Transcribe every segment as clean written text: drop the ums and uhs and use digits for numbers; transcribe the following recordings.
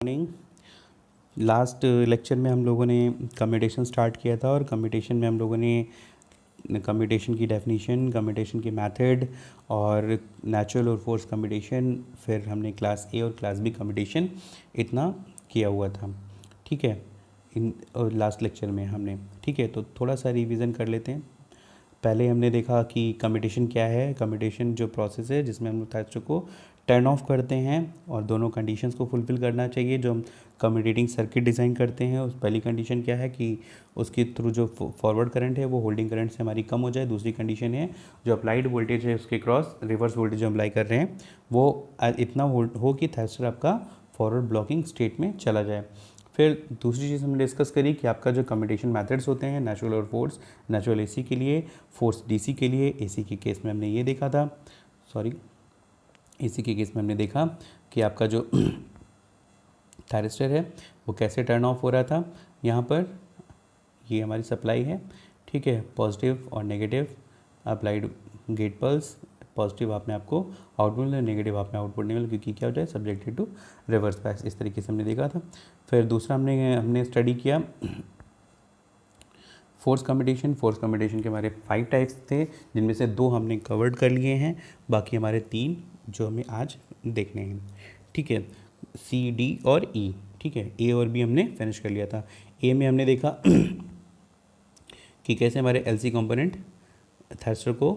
Morning. Last lecture में हम लोगों ने कम्यूटेशन स्टार्ट किया था और कम्यूटेशन में हम लोगों ने कम्यूटेशन की डेफिनेशन, कम्यूटेशन के मेथड और नेचुरल और फोर्स कम्यूटेशन, फिर हमने क्लास ए और क्लास बी कम्यूटेशन इतना किया हुआ था। ठीक है, इन लास्ट लेक्चर में हमने, ठीक है, तो थोड़ा सा रिवीजन कर लेते हैं। पहले हमने देखा कि कम्यूटेशन क्या है। कम्यूटेशन जो प्रोसेस है जिसमें हम थ्रस्टर को टर्न ऑफ करते हैं और दोनों कंडीशंस को फुलफिल करना चाहिए। जो हम कम्यूटेटिंग सर्किट डिज़ाइन करते हैं उस पहली कंडीशन क्या है कि उसके थ्रू जो फॉरवर्ड करंट है वो होल्डिंग करंट से हमारी कम हो जाए। दूसरी कंडीशन है जो अप्लाइड वोल्टेज है उसके क्रॉस रिवर्स वोल्टेज जो अप्लाई कर रहे हैं वो इतना हो कि थ्रस्टर आपका फॉरवर्ड ब्लॉकिंग स्टेट में चला जाए। फिर दूसरी चीज़ हमने डिस्कस करी कि आपका जो कम्यूटेशन मेथड्स होते हैं, नेचुरल और फोर्स, नेचुरल एसी के लिए, फोर्स डीसी के लिए। एसी के केस में हमने ये देखा था, एसी के केस में हमने देखा कि आपका जो थायरिस्टर है वो कैसे टर्न ऑफ हो रहा था। यहाँ पर ये हमारी सप्लाई है, ठीक है, पॉजिटिव और negative applied gate pulse. Positive आपने आपको आउटपुट मिला, नेगेटिव आपने आउटपुट नहीं मिला क्योंकि क्या हो जाए सब्जेक्टेड टू रिवर्स बायस। इस तरीके से हमने देखा था। फिर दूसरा हमने स्टडी किया फोर्स कम्यूटेशन। फोर्स कम्यूटेशन के हमारे 5 टाइप्स थे जिनमें से 2 हमने कवर्ड कर लिए हैं, बाकी हमारे 3 जो हमें आज देखने हैं। ठीक है, सी डी और ई। ठीक है, ए और बी हमने फिनिश कर लिया था। ए में हमने देखा कि कैसे हमारे एलसी कंपोनेंट थ्रस्टर को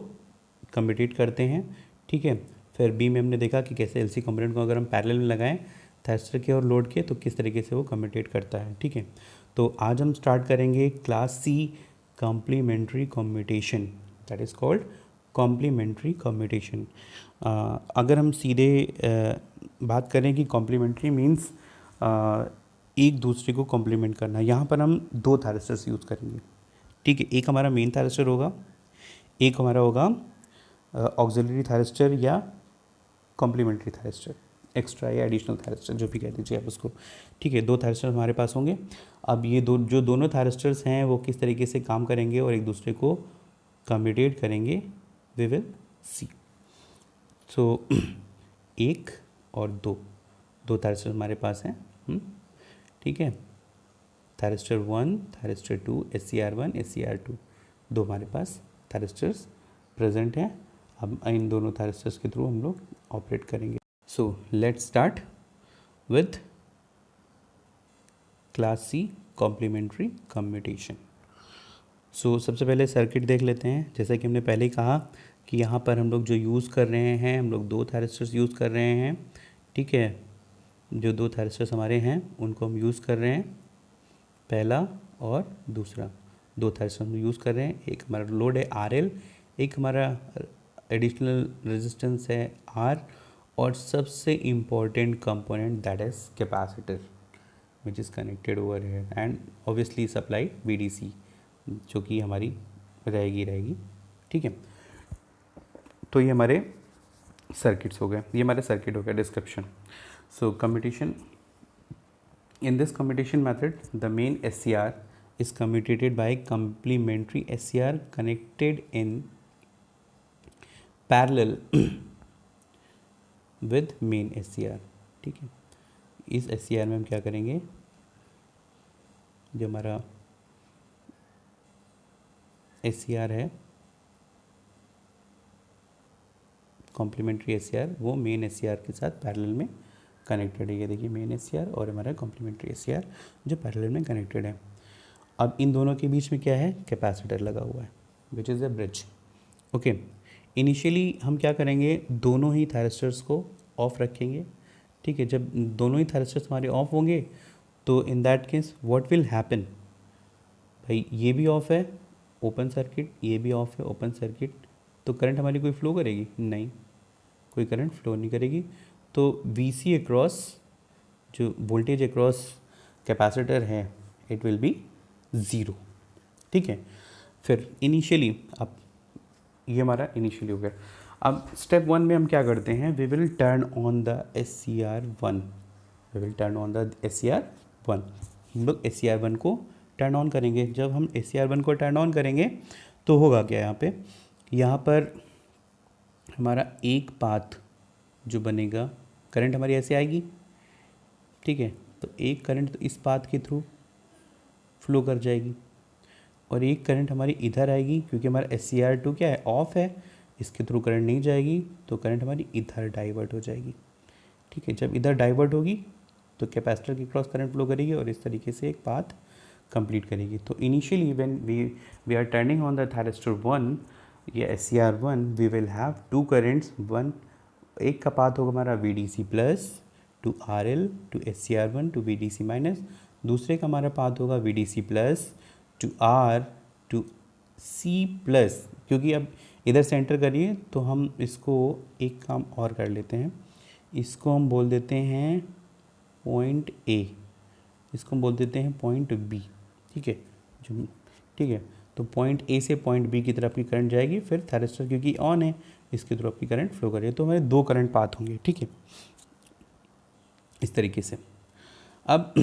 कम्यूटेट करते हैं। ठीक है, फिर बी में हमने देखा कि कैसे एलसी कंपोनेंट को अगर हम पैरेलल में लगाएं थ्रस्टर के और लोड के तो किस तरीके से वो कम्यूटेट करता है। ठीक है, तो आज हम स्टार्ट करेंगे class C complementary commutation, that is called complementary commutation. अगर हम सीधे बात करें कि कॉम्प्लीमेंट्री मीन्स एक दूसरे को कॉम्प्लीमेंट करना, यहाँ पर हम 2 थायरिस्टर्स यूज़ करेंगे। ठीक है, एक हमारा मेन थायरिस्टर होगा, एक हमारा होगा ऑक्सिलरी थायरिस्टर या कॉम्प्लीमेंट्री थायरिस्टर, एक्स्ट्रा या एडिशनल थायरिस्टर जो भी कह दीजिए आप उसको। ठीक है, 2 थायरिस्टर हमारे पास होंगे। अब ये जो दोनों थायरिस्टर्स हैं वो किस तरीके से काम करेंगे और एक दूसरे को कम्यूटेट करेंगे, वी विल सी। सो 1 और 2 थायरिस्टर हमारे पास हैं। ठीक है, थायरिस्टर 1, थायरिस्टर 2, SCR1, SCR2, 2 हमारे पास थायरिस्टर्स प्रेजेंट हैं। अब इन दोनों थायरिस्टर्स के थ्रू हम लोग ऑपरेट करेंगे। So let's start with class C complementary commutation. So सबसे पहले सर्किट देख लेते हैं। जैसा कि हमने पहले ही कहा कि यहाँ पर हम लोग जो यूज़ कर रहे हैं, हम लोग 2 थायरिस्टर्स यूज़ कर रहे हैं। ठीक है, जो 2 थायरिस्टर्स हमारे हैं उनको हम यूज़ कर रहे हैं, पहला और दूसरा 2 थायरिस्टर हम यूज़ कर रहे हैं। एक हमारा लोड है RL, एक हमारा एडिशनल रेजिस्टेंस है R, और सबसे important component that is capacitor which is connected over है, एंड ऑब्वियसली सप्लाई VDC जो कि हमारी रहेगी। ठीक है, तो ये हमारे सर्किट्स हो गए, ये हमारे सर्किट हो गया description. So commutation, in this commutation method the main SCR is commutated by complementary SCR connected in parallel with main SCR। ठीक है, इस SCR में हम क्या करेंगे, जो हमारा SCR है कॉम्प्लीमेंट्री SCR, वो मेन SCR के साथ पैरेलल में कनेक्टेड है। ये देखिए मेन SCR और हमारा कॉम्प्लीमेंट्री SCR जो पैरेलल में कनेक्टेड है। अब इन दोनों के बीच में क्या है, कैपेसिटर लगा हुआ है which is a bridge. Okay, initially हम क्या करेंगे, दोनों ही थायरिस्टर्स को ऑफ रखेंगे। ठीक है, जब दोनों ही थायरिस्टर्स हमारे ऑफ होंगे तो in that case what will happen, भाई ये भी ऑफ है ओपन सर्किट, ये भी ऑफ है ओपन सर्किट, तो करंट हमारी कोई फ्लो करेगी नहीं, कोई करंट फ्लो नहीं करेगी। तो VC अक्रॉस जो वोल्टेज अक्रॉस कैपेसिटर है इट विल बी 0। ठीक है, फिर इनिशियली, अब ये हमारा इनिशियली हो गया। अब स्टेप 1 में हम क्या करते हैं, we will turn on the SCR1, we will turn on the SCR1। हम लोग SCR1 को टर्न ऑन करेंगे। जब हम SCR1 को टर्न ऑन करेंगे तो होगा क्या, यहाँ पर हमारा एक पाथ जो बनेगा, करंट हमारी ऐसे आएगी। ठीक है, तो एक करंट तो इस पाथ के थ्रू फ्लो कर जाएगी और एक करंट हमारी इधर आएगी, क्योंकि हमारा SCR2 क्या है, ऑफ है, इसके थ्रू करंट नहीं जाएगी, तो करंट हमारी इधर डाइवर्ट हो जाएगी। ठीक है, जब इधर डाइवर्ट होगी तो कैपेसिटर के क्रॉस करंट फ्लो करेगी और इस तरीके से एक पाथ कंप्लीट करेगी। तो initially when we are turning on the thyristor 1 या SCR1, we will have two currents. One, एक का पाथ होगा हमारा VDC plus to RL to SCR1 to VDC minus, दूसरे का हमारा पाथ होगा VDC plus to R to C plus. क्योंकि अब इधर सेंटर करिए तो हम इसको एक काम और कर लेते हैं, इसको हम बोल देते हैं पॉइंट A, इसको हम बोल देते हैं पॉइंट B। ठीक है, जो ठीक है, तो पॉइंट A से पॉइंट B की तरफ की करंट जाएगी, फिर थायरिस्टर क्योंकि ऑन है इसकी तरफ की करंट फ्लो करेगी, तो हमारे दो करंट पाथ होंगे। ठीक है, इस तरीके से। अब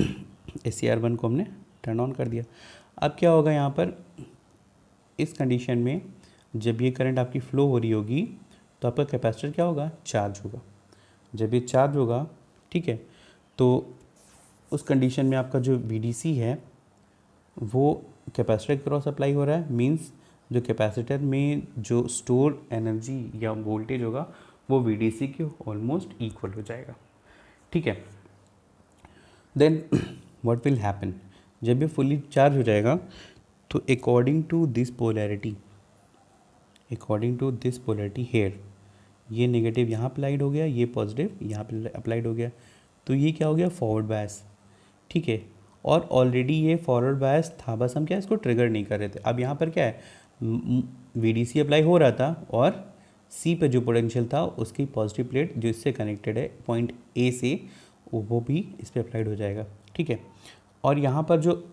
SCR1 को हमने टर्न ऑन कर दिया। अब क्या होगा यहाँ पर, इस कंडीशन में जब ये करंट आपकी फ्लो हो रही होगी तो आपका कैपेसिटर क्या होगा, चार्ज होगा। जब ये चार्ज होगा, ठीक है, तो उस कंडीशन में आपका जो VDC है वो कैपेसिटर के क्रॉस अप्लाई हो रहा है, मींस जो कैपेसिटर में जो स्टोर एनर्जी या वोल्टेज होगा वो VDC के ऑलमोस्ट इक्वल हो जाएगा। ठीक है, देन व्हाट विल हैपन, जब ये फुली चार्ज हो जाएगा तो according to this polarity here, ये नेगेटिव यहाँ अप्लाइड हो गया, ये पॉजिटिव यहाँ पे अप्लाइड हो गया, तो ये क्या हो गया, फॉरवर्ड बायस। ठीक है, और ऑलरेडी ये फॉरवर्ड बायस था, बस हम क्या इसको ट्रिगर नहीं कर रहे थे। अब यहाँ पर क्या है, VDC अप्लाई हो रहा था और C पे जो पोटेंशियल था उसकी पॉजिटिव प्लेट जो इससे कनेक्टेड है पॉइंट A से, वो भी इस पर अप्लाइड हो जाएगा। ठीक है, और यहाँ पर जो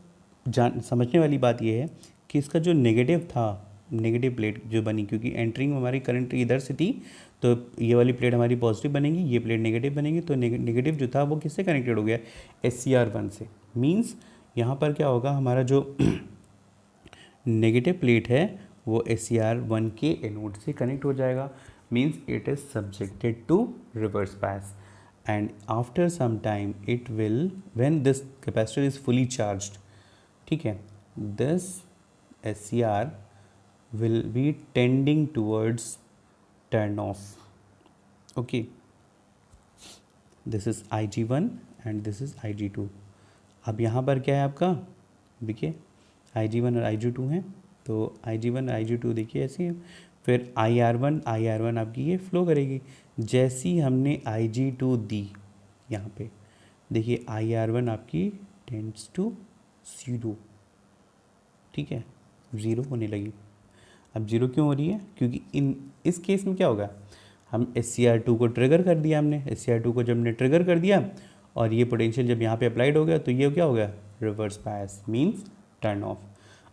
समझने वाली बात ये है कि इसका जो नेगेटिव था, नेगेटिव प्लेट जो बनी, क्योंकि एंट्रिंग हमारी करंट इधर से थी, तो ये वाली प्लेट हमारी पॉजिटिव बनेगी, ये प्लेट नेगेटिव बनेगी, तो नेगेटिव जो था वो किससे कनेक्टेड हो गया, SCR1 से। मींस यहाँ पर क्या होगा, हमारा जो नेगेटिव प्लेट है वो SCR1 के एनोड से कनेक्ट हो जाएगा, means it is subjected to reverse bias, and after some time it will, when this capacitor is fully charged, ठीक है, this SCR will be tending towards turn off. Okay, this is IG1 and this is IG2. अब यहाँ पर क्या है आपका, देखिए IG1 और IG2 हैं, तो IG1 और IG2 देखिए ऐसे हैं, फिर IR1 आपकी ये फ्लो करेगी। जैसी हमने IG2 दी यहाँ पे, देखिए IR1 आपकी टेंड्स टू 0, ठीक है, 0 होने लगी। अब 0 क्यों हो रही है, क्योंकि इस केस में क्या होगा, हम SCR2 को ट्रिगर कर दिया हमने, SCR2 को जब हमने ट्रिगर कर दिया और ये पोटेंशियल जब यहाँ पे अप्लाइड हो गया तो ये क्या हो गया, reverse bias, means turn off.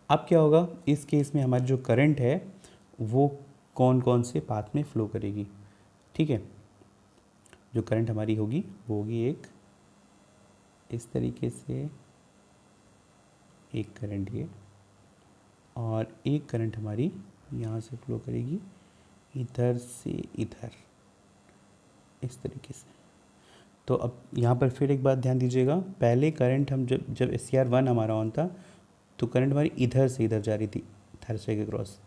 अब क्या होगा, इस केस में हमारी जो करंट है वो कौन कौन से पाथ में फ्लो करेगी। ठीक है, जो करंट हमारी होगी वो होगी एक इस तरीके से, एक करंट ये, और एक करंट हमारी यहाँ से फ्लो करेगी इधर से इधर, इस तरीके से। तो अब यहाँ पर फिर एक बात ध्यान दीजिएगा, पहले करंट हम जब SCR1 हमारा ऑन था तो करंट हमारी इधर से इधर जा रही थी थायरिस्टर के क्रॉस।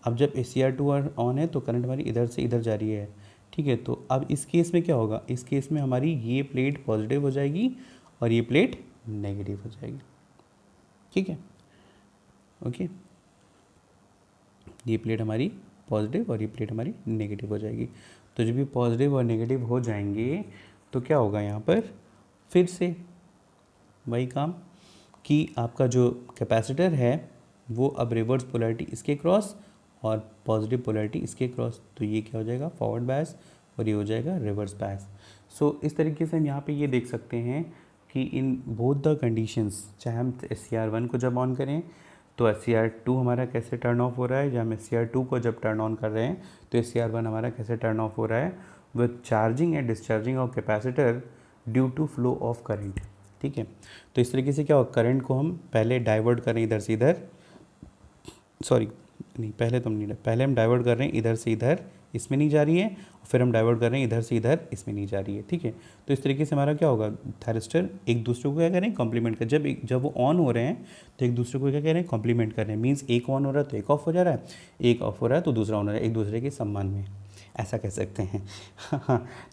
अब जब SCR2 ऑन है तो करंट हमारी इधर से इधर जा रही है। ठीक है, तो अब इस केस में क्या होगा, इस केस में हमारी ये प्लेट पॉजिटिव हो जाएगी और ये प्लेट नेगेटिव हो जाएगी। ठीक है, ओके, ये प्लेट हमारी पॉजिटिव और ये प्लेट हमारी नेगेटिव हो जाएगी। तो जब ये पॉजिटिव और नेगेटिव हो जाएंगे तो क्या होगा, यहाँ पर फिर से वही काम कि आपका जो कैपेसिटर है वो अब रिवर्स पोलैरिटी इसके क्रॉस और पॉजिटिव पोलैरिटी इसके क्रॉस, तो ये क्या हो जाएगा, फॉरवर्ड बायस, और ये हो जाएगा रिवर्स बायस। सो इस तरीके से हम यहाँ पे ये देख सकते हैं कि इन बोथ द कंडीशंस, चाहे हम SCR1 को जब ऑन करें तो SCR2 हमारा कैसे टर्न ऑफ हो रहा है, या हम SCR2 को जब टर्न ऑन कर रहे हैं तो SCR1 हमारा कैसे टर्न ऑफ हो रहा है, with charging and discharging of capacitor due to flow of current. ठीक है, तो इस तरीके से क्या होगा, करंट को हम पहले डाइवर्ट करें इधर से इधर, सॉरी नहीं, पहले तो हम नहीं, पहले हम डाइवर्ट कर रहे हैं इधर से इधर इसमें नहीं जा रही है, फिर हम डाइवर्ट कर रहे हैं इधर से इधर, इसमें नहीं जा रही है, ठीक है। तो इस तरीके से हमारा क्या होगा, थायरिस्टर एक दूसरे को क्या करें, कॉम्प्लीमेंट कर, जब वो ऑन हो रहे हैं तो एक दूसरे को क्या कह रहे हैं, कॉम्प्लीमेंट कर रहे हैं। मीन्स एक ऑन हो रहा है तो एक ऑफ हो जा रहा है, एक ऑफ हो रहा है तो दूसरा ऑन हो रहा है, एक दूसरे के सम्मान में, ऐसा कह सकते हैं।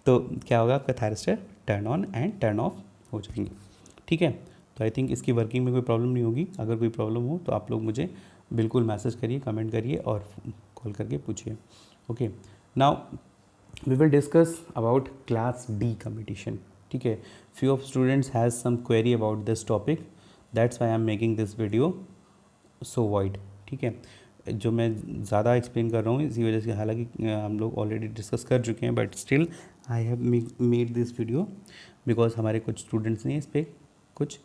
तो क्या होगा, आपका thyristor turn on and turn of हो जाएंगे, ठीक है। तो आई थिंक इसकी वर्किंग में कोई प्रॉब्लम नहीं होगी। अगर कोई प्रॉब्लम हो तो आप लोग मुझे बिल्कुल मैसेज करिए, कमेंट करिए और कॉल करके पूछिए। Okay, now we will discuss about class D competition, ठीक है। few of students has some query about this topic, that's why I am making this video so wide, ठीक है। जो मैं ज़्यादा एक्सप्लेन कर रहा हूँ इसी वजह से, हालांकि हम लोग ऑलरेडी डिस्कस कर चुके हैं, but still I have made this video because हमारे कुछ स्टूडेंट्स ने इस पर कुछ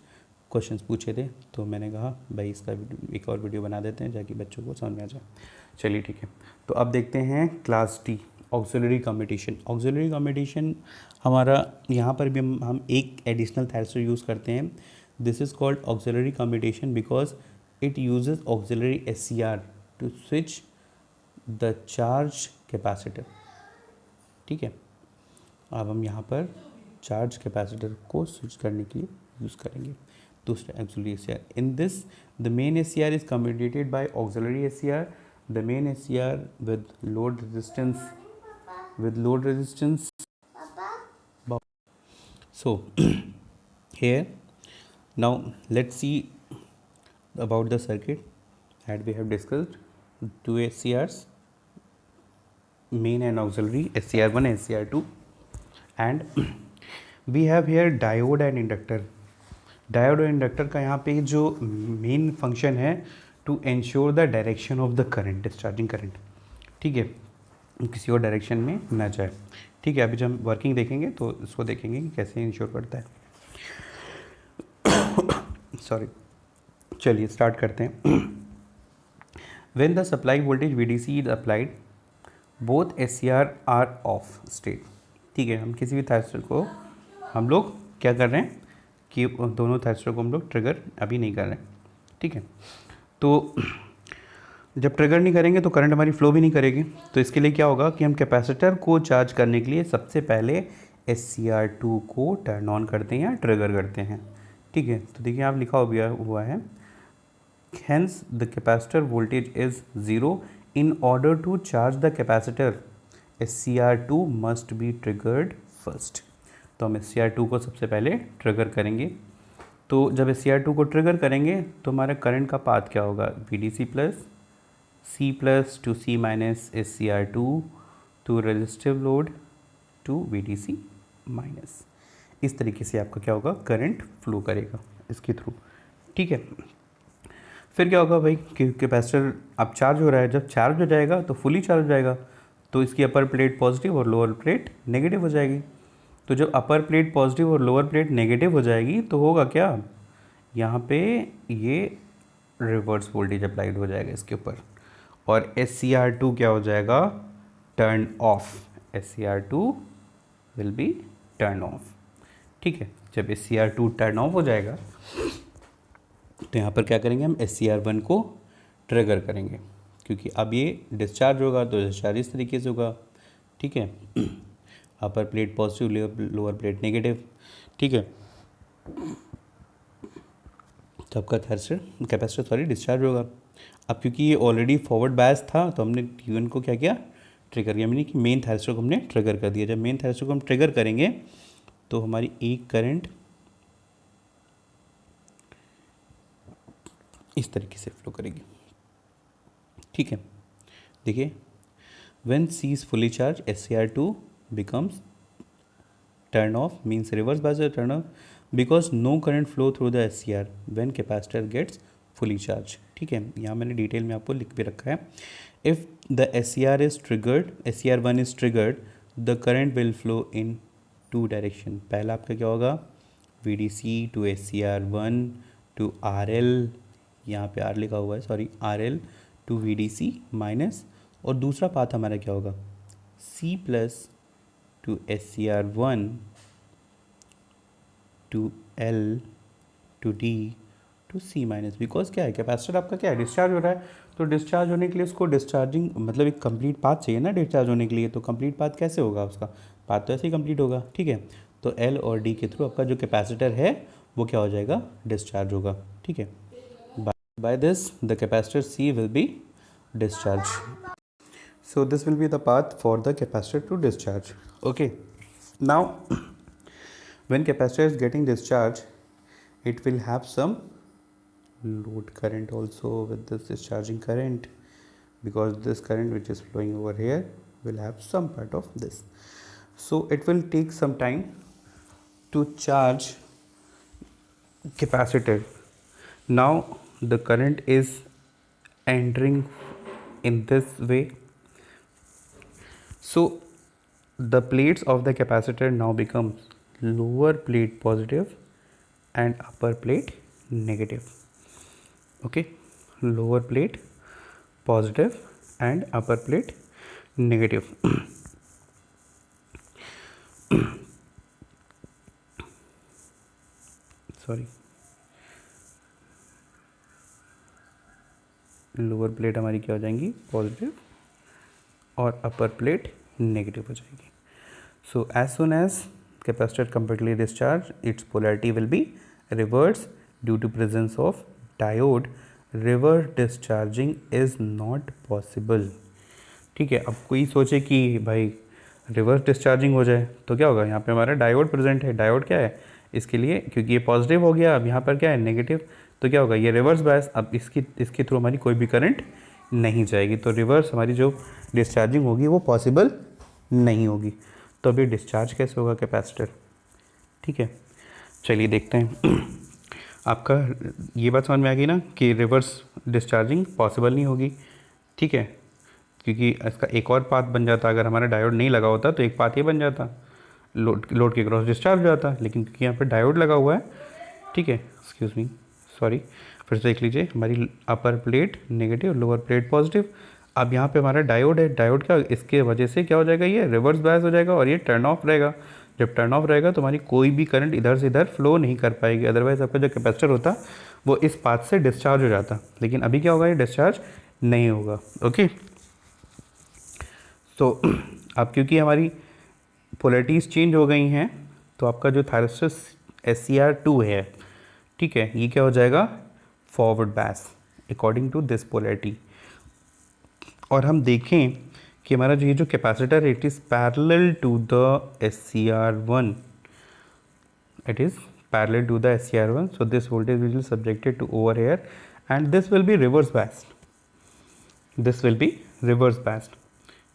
क्वेश्चंस पूछे थे, तो मैंने कहा भाई इसका एक और वीडियो बना देते हैं ताकि बच्चों को समझ में आ जाए। चलिए ठीक है, तो अब देखते हैं class D auxiliary competition. Auxiliary competition हमारा यहाँ पर भी हम एक एडिशनल थायरिस्टर यूज़ करते हैं। This is called auxiliary competition because it uses auxiliary SCR to switch the charge capacitor, ठीक है। अब हम यहाँ पर चार्ज कैपेसिटर को स्विच करने के लिए यूज़ करेंगे दूसरा auxiliary SCR। In this the main SCR is commutated by auxiliary SCR, the main SCR with load resistance. So here now let's see about the circuit that we have discussed. Two SCRs, main and auxiliary, SCR1 and SCR2, and we have here diode and inductor. Diode और inductor का यहाँ पे जो main function है to ensure the direction of the current, discharging current, ठीक है, किसी और डायरेक्शन में ना जाए, ठीक है। अभी जब हम वर्किंग देखेंगे तो इसको देखेंगे कि कैसे इंश्योर करता है। सॉरी, चलिए स्टार्ट करते हैं। When the supply voltage VDC is applied both SCR are off state, ठीक है। हम किसी भी थायरिस्टर को हम लोग क्या कर रहे हैं कि दोनों थायरिस्टर को हम लोग ट्रिगर अभी नहीं कर रहे हैं, ठीक है। तो जब ट्रिगर नहीं करेंगे तो करंट हमारी फ्लो भी नहीं करेगी। तो इसके लिए क्या होगा कि हम कैपेसिटर को चार्ज करने के लिए सबसे पहले SCR2 को टर्न ऑन करते हैं या ट्रिगर करते हैं, ठीक है। तो देखिए आप लिखा हुआ है hence the capacitor voltage is 0, in order to charge the capacitor SCR2 must be triggered first. तो हम SCR2 को सबसे पहले ट्रिगर करेंगे। तो जब SCR2 को ट्रिगर करेंगे तो हमारा करंट का पाथ क्या होगा, VDC plus C plus to C minus SCR2 to resistive load to VDC minus. इस तरीके से आपका क्या होगा, करंट फ्लो करेगा इसके थ्रू, ठीक है। फिर क्या होगा भाई कि कैपेसिटर अब चार्ज हो रहा है, जब चार्ज हो जाएगा तो फुली चार्ज हो जाएगा, तो इसकी अपर प्लेट पॉजिटिव और लोअर प्लेट नेगेटिव हो जाएगी। तो जब अपर प्लेट पॉजिटिव और लोअर प्लेट नेगेटिव हो जाएगी तो होगा क्या, यहाँ पे ये रिवर्स वोल्टेज अप्लाइड हो जाएगा इसके ऊपर, और SCR2 क्या हो जाएगा, turn off. SCR2 will be turn off, ठीक है। जब SCR2 टर्न ऑफ हो जाएगा तो यहाँ पर क्या करेंगे, हम SCR1 को ट्रिगर करेंगे, क्योंकि अब ये डिस्चार्ज होगा तो डिस्चार्ज इस तरीके से होगा, ठीक है। Upper plate positive, lower plate negative, ठीक है। तो आपका कैपेसिटर डिस्चार्ज होगा। अब क्योंकि ये ऑलरेडी फॉरवर्ड बायस था तो हमने T1 को क्या किया, ट्रिगर किया, यानी कि मेन थायरिस्टर को हमने ट्रिगर कर दिया। जब मेन थायरिस्टर को हम ट्रिगर करेंगे तो हमारी एक करंट इस तरीके से फ्लो करेगी, ठीक है। देखिए when C is fully charge SCR2 becomes turn off, means reverse bias turn off, because no current flow through the SCR when capacitor gets fully charged, ठीक है। यहाँ मैंने डिटेल में आपको लिख भी रखा है। If the SCR is triggered, SCR1 is triggered, the current will flow in two direction। पहला आपका क्या होगा, VDC to SCR1 to RL, यहाँ पे R लिखा हुआ है, sorry, RL to VDC minus, और दूसरा पाथ हमारा क्या होगा, C plus to SCR1 to L to D to C minus, because क्या है, कैपेसिटर आपका क्या है, डिस्चार्ज हो रहा है, तो डिस्चार्ज होने के लिए उसको डिस्चार्जिंग मतलब एक कंप्लीट पाथ चाहिए ना डिस्चार्ज होने के लिए, तो कंप्लीट पाथ कैसे होगा, उसका पाथ तो ऐसे ही कंप्लीट होगा, ठीक है। तो एल और डी के थ्रू आपका जो कैपेसिटर है वो क्या हो जाएगा, डिस्चार्ज होगा, ठीक है। By this the capacitor C will be discharge. So this will be the path for the capacitor to discharge. Okay. Now, when capacitor is getting discharged, it will have some load current also with this discharging current, because this current which is flowing over here will have some part of this. So it will take some time to charge capacitor. Now the current is entering in this way. So the plates of the capacitor now becomes lower plate positive and upper plate negative. Okay, lower plate positive and upper plate negative. Sorry, lower plate हमारी क्या हो जाएंगी, positive, और अपर plate negative हो जाएगी. So as soon as capacitor completely discharged, its polarity will be reverse due to presence of diode. Reverse discharging is not possible. ठीक है, अब कोई सोचे कि भाई रिवर्स डिस्चार्जिंग हो जाए तो क्या होगा, यहाँ पे हमारा डायोड प्रेजेंट है. डायोड क्या है, इसके लिए क्योंकि ये पॉजिटिव हो गया, अब यहाँ पर क्या है नेगेटिव, तो क्या होगा, ये रिवर्स बायस, अब इसके थ्रू हमारी कोई भी करंट नहीं जाएगी, तो रिवर्स हमारी जो डिस्चार्जिंग होगी वो पॉसिबल नहीं होगी. तो अभी डिस्चार्ज कैसे होगा कैपेसिटर, ठीक है, चलिए देखते हैं. आपका ये बात समझ में आ गई ना कि रिवर्स डिस्चार्जिंग पॉसिबल नहीं होगी, ठीक है, क्योंकि इसका एक और पाथ बन जाता, अगर हमारा डायोड नहीं लगा होता तो एक पाथ ये बन जाता, लोड के क्रॉस डिस्चार्ज हो जाता, लेकिन क्योंकि यहाँ पर डायोड लगा हुआ है, ठीक है, एक्सक्यूज़ मी, सॉरी, फिर से देख लीजिए, हमारी upper plate negative, lower plate positive. अब यहाँ पे हमारा डायोड है, डायोड क्या, इसके वजह से क्या हो जाएगा, ये रिवर्स बायस हो जाएगा और ये टर्न ऑफ रहेगा. जब टर्न ऑफ रहेगा तो हमारी कोई भी करंट इधर से इधर फ्लो नहीं कर पाएगी, अदरवाइज आपका जो कैपेसिटर होता वो इस पाथ से डिस्चार्ज हो जाता, लेकिन अभी क्या होगा, ये डिस्चार्ज नहीं होगा. ओके, तो अब क्योंकि हमारी पोलैरिटीज़ चेंज हो गई हैं, तो आपका जो थायरिस्टर SCR2 है, ठीक है, ये क्या हो जाएगा, forward bias according to this polarity. और हम देखें कि हमारा जो ये जो कैपेसिटर है, it is parallel to the SCR1, it is parallel to the SCR1, so this voltage will be subjected to over here and this will be reverse biased, this will be reverse biased,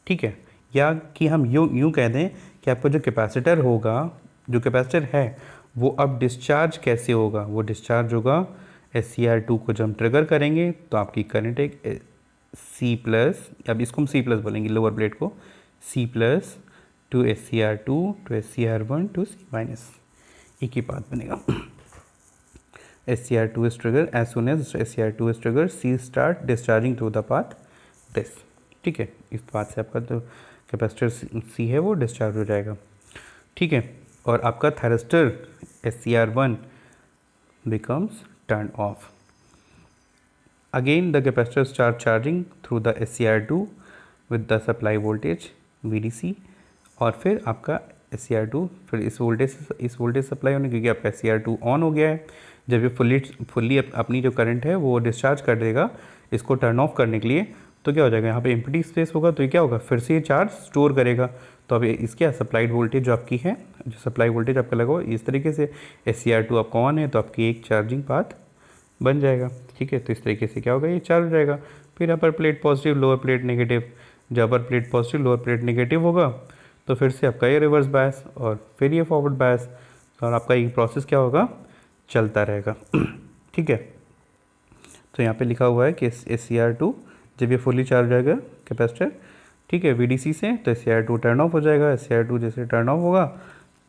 ठीक है. या कि हम यूँ कह दें कि आपका जो कैपेसिटर होगा, जो कैपेसिटर है वो अब डिस्चार्ज कैसे होगा, वो डिस्चार्ज होगा SCR2 को जब हम ट्रिगर करेंगे तो आपकी करंट एक C+, अब इसको हम C+ बोलेंगे, लोअर प्लेट को C+ to SCR2 to SCR1 to C-, एक ही पाथ बनेगा. SCR2 is triggered, as soon as SCR2 is triggered, C start discharging through the path this, ठीक है, इस पाथ से आपका जो कैपेसिटर C है वो डिस्चार्ज हो जाएगा, ठीक है. और आपका thyristor SCR1 becomes turned off. Again the capacitor start charging through the SCR2 with the supply voltage VDC, और फिर आपका SCR2 फिर इस वोल्टेज सप्लाई होने, क्योंकि आपका SCR2 ऑन हो गया है, जब ये फुल्ली अपनी जो करंट है वो डिस्चार्ज कर देगा इसको टर्न ऑफ करने के लिए, तो क्या हो जाएगा, यहाँ पे एम्प्टी स्पेस होगा, तो ये क्या होगा, फिर से ये चार्ज स्टोर करेगा. तो अब इसके सप्लाइड वोल्टेज जो आपकी है, जो सप्लाई वोल्टेज आपका लगा हुआ इस तरीके से, SCR2 आपका ऑन है तो आपकी एक चार्जिंग पाथ बन जाएगा, ठीक है. तो इस तरीके से क्या होगा, ये चार्ज हो जाएगा. फिर upper plate positive, lower plate negative, जब upper plate positive lower plate negative होगा तो फिर से आपका ये रिवर्स बायस और फिर ये फॉरवर्ड बायस, और आपका ये प्रोसेस क्या होगा, चलता रहेगा, ठीक है. तो यहाँ पे लिखा हुआ है कि SCR2 जब ये फुली चार्ज हो जाएगा कैपेसिटर, ठीक है, VDC से, तो SCR2 टर्न ऑफ हो जाएगा. SCR2 जैसे टर्न ऑफ होगा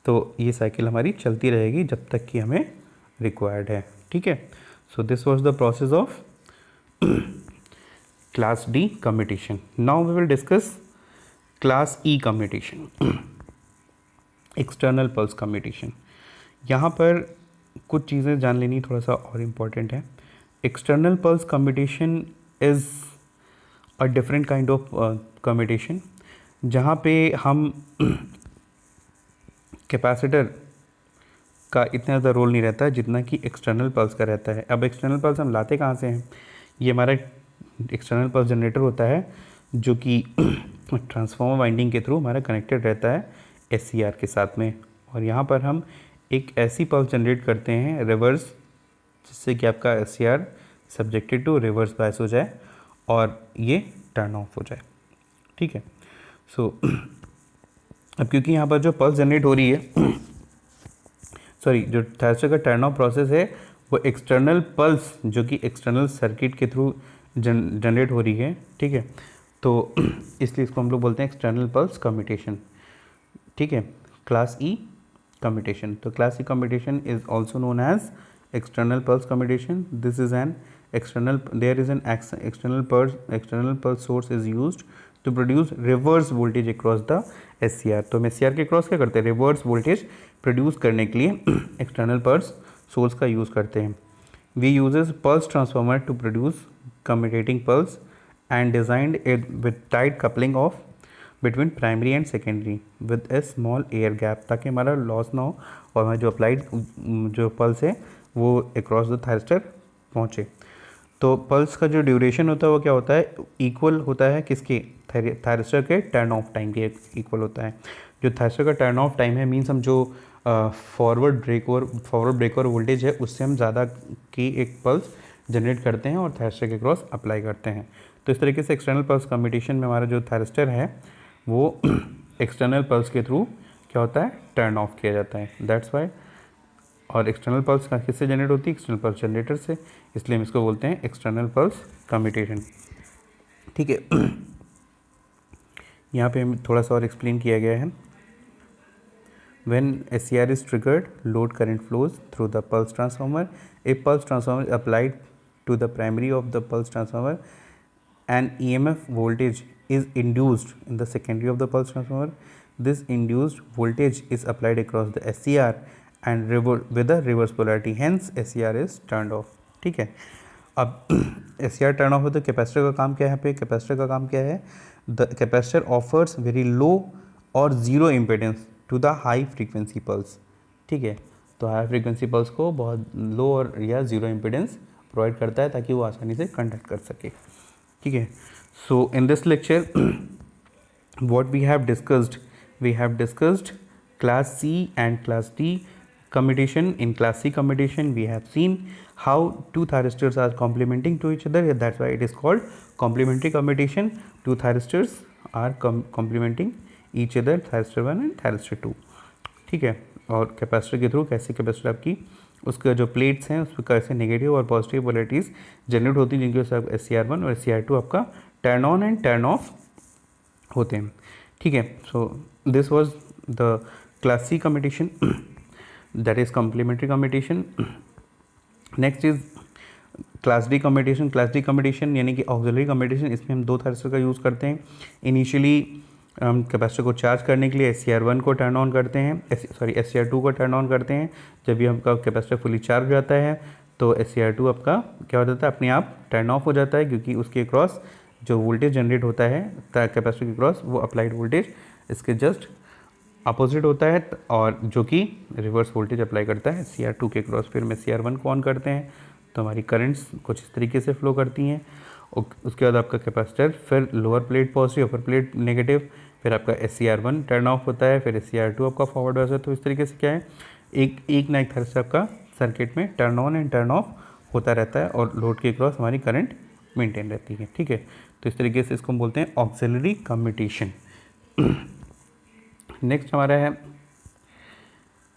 तो ये साइकिल हमारी चलती रहेगी जब तक कि हमें रिक्वायर्ड है, ठीक है. So this was the process of class D commutation. Now we will discuss class E commutation, external pulse commutation. यहाँ पर कुछ चीज़ें जान लेनी थोड़ा सा और इम्पॉर्टेंट है. External pulse commutation is a different kind of commutation, जहाँ पे हम कैपेसिटर का इतना ज़्यादा रोल नहीं रहता है जितना कि एक्सटर्नल पल्स का रहता है। अब एक्सटर्नल पल्स हम लाते कहाँ से हैं? ये हमारा एक्सटर्नल पल्स जनरेटर होता है जो कि ट्रांसफार्मर वाइंडिंग के थ्रू हमारा कनेक्टेड रहता है एससीआर के साथ में, और यहाँ पर हम एक ऐसी पल्स जनरेट करते हैं रिवर्स, जिससे कि आपका SCR subjected to reverse bias हो जाए और ये टर्न ऑफ हो जाए। ठीक है। सो अब क्योंकि यहाँ पर जो पल्स जनरेट हो रही है सॉरी, जो थायरस्टर का टर्न ऑफ प्रोसेस है वो एक्सटर्नल पल्स जो कि एक्सटर्नल सर्किट के थ्रू जनरेट हो रही है। ठीक है, तो इसलिए इसको हम लोग बोलते हैं एक्सटर्नल पल्स कम्यूटेशन। ठीक है, क्लास ई कम्यूटेशन। तो class E commutation is also known as external pulse commutation. This is an external, there is an external pulse source is used to produce reverse voltage across the SCR. तो हम SCR के cross क्या करते हैं? Reverse voltage produce करने के लिए external pulse source का यूज़ करते हैं। We uses pulse transformer to produce commutating pulse and designed it with tight coupling of between primary and secondary with a small air gap, ताकि हमारा loss ना हो और हमारा जो अप्लाइड जो पल्स है वो अक्रॉस द थायरस्टर पहुँचे। तो पल्स का जो ड्यूरेशन होता है वो क्या होता है? इक्वल होता है किसके? थायरस्टर के टर्न ऑफ टाइम के इक्वल होता है। जो थायरस्टर का टर्न ऑफ टाइम है मीन्स हम जो फॉरवर्ड ब्रेक और वोल्टेज है उससे हम ज़्यादा की एक पल्स जनरेट करते हैं और थायरस्टर के क्रॉस अप्लाई करते हैं। तो इस तरीके से एक्सटर्नल पल्स कम्यूटेशन में हमारा जो थायरस्टर है वो एक्सटर्नल पल्स के थ्रू क्या होता है? टर्न ऑफ किया जाता है। That's why. और एक्सटर्नल पल्स का किससे जनरेट होती है? एक्सटर्नल पल्स जनरेटर से, इसलिए हम इसको बोलते हैं एक्सटर्नल पल्स कम्यूटेशन। ठीक है, यहाँ पे हम थोड़ा सा और एक्सप्लेन किया गया है। When SCR is triggered, load current flows through the pulse transformer. A pulse transformer is applied to the primary of the pulse transformer. An EMF voltage is induced in the secondary of the pulse transformer. This induced voltage is applied across the SCR and with a reverse polarity. Hence, SCR is turned off. ठीक है, अब SCR turn off हो तो capacitor का काम क्या है? यहाँ पे कैपेसिटर का काम क्या है? The capacitor offers very low और zero impedance to the high frequency pulse. ठीक है, तो हाई फ्रीक्वेंसी पल्स को बहुत लो और या ज़ीरो इम्पेडेंस प्रोवाइड करता है ताकि वो आसानी से कंडक्ट कर सके। ठीक है, so in this lecture what we have discussed class C and class D commutation. In class C commutation we have seen how two thyristors are complementing to each other. That's why it is called complementary commutation. Two thyristors are complementing each other, thyristor 1 and thyristor 2. ठीक है, और capacitor के through कैसे capacitor आपकी उसका जो plates हैं उस पर कैसे नेगेटिव और पॉजिटिव पोलैरिटीज़ जनरेट होती हैं, जिनकी वजह से SCR1 और SCR2 आपका turn on and turn off होते हैं। ठीक है, so this was the class C commutation, that is complementary commutation. Next is class D commutation. Class D commutation यानी कि ऑक्सिलरी कम्यूटेशन, इसमें हम दो थायरस्टर का यूज़ करते हैं। इनिशियली हम कैपेसिटर को चार्ज करने के लिए SCR1 को टर्न ऑन करते हैं, SCR2 को टर्न ऑन करते हैं। जब भी आपका कैपेसिटर फुली चार्ज हो जाता है तो SCR2 आपका क्या हो जाता है? अपने आप टर्न ऑफ हो जाता है, क्योंकि उसके क्रॉस जो वोल्टेज जनरेट होता है कैपेसिटर के क्रॉस वो अप्लाइड वोल्टेज इसके जस्ट अपोजिट होता है, और जो कि रिवर्स वोल्टेज अप्लाई करता है SCR2 के क्रॉस। फिर हम SCR1 को ऑन करते हैं तो हमारी करंट्स कुछ इस तरीके से फ्लो करती हैं। उसके बाद आपका कैपेसिटर फिर लोअर प्लेट पॉजिटिव, अपर प्लेट नेगेटिव, फिर आपका SCR1 टर्न ऑफ होता है, फिर SCR2 आपका फॉरवर्ड हो जाता है। तो इस तरीके से क्या है, एक ना एक थायरस्टर आपका सर्किट में turn on and turn of होता रहता है और लोड के क्रॉस हमारी करंट मेंटेन रहती है। ठीक है, तो इस तरीके से इसको हम बोलते हैं ऑक्सिलरी कम्यूटेशन। नेक्स्ट हमारा है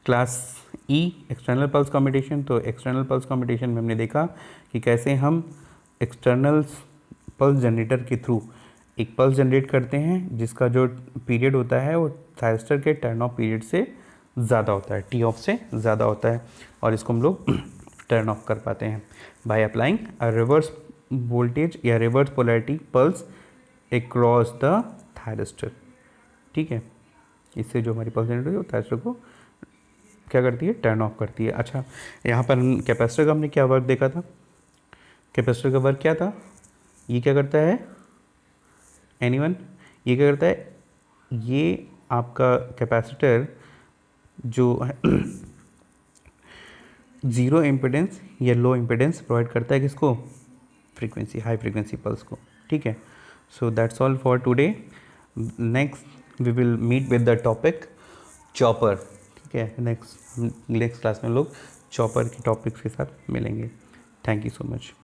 क्लास ई एक्सटर्नल पल्स कम्यूटेशन। तो एक्सटर्नल पल्स कम्यूटेशन में हमने देखा कि कैसे हम एक्सटर्नल पल्स जनरेटर के थ्रू एक पल्स जनरेट करते हैं जिसका जो पीरियड होता है वो थायरस्टर के टर्न ऑफ पीरियड से ज़्यादा होता है, टी ऑफ से ज़्यादा होता है, और इसको हम लोग टर्न ऑफ कर पाते हैं by applying a reverse voltage या reverse polarity pulse across the thyristor. ठीक है, इससे जो हमारी पल्स जनरेट होती है वो थायरस्टर को क्या करती है? टर्न ऑफ करती है। अच्छा, यहाँ पर कैपेसिटर का हमने क्या वर्क देखा था? कैपेसिटर का वर्क क्या था? ये क्या करता है? एनीवन? ये क्या करता है? ये आपका कैपेसिटर जो है ज़ीरो इम्पिडेंस या लो इम्पिडेंस प्रोवाइड करता है किसको? फ्रीक्वेंसी, हाई फ्रीक्वेंसी पल्स को। ठीक है, so that's all for today. Next we will meet with the topic chopper. ठीक है, नेक्स्ट क्लास में लोग चॉपर के टॉपिक्स के साथ मिलेंगे। Thank you so much.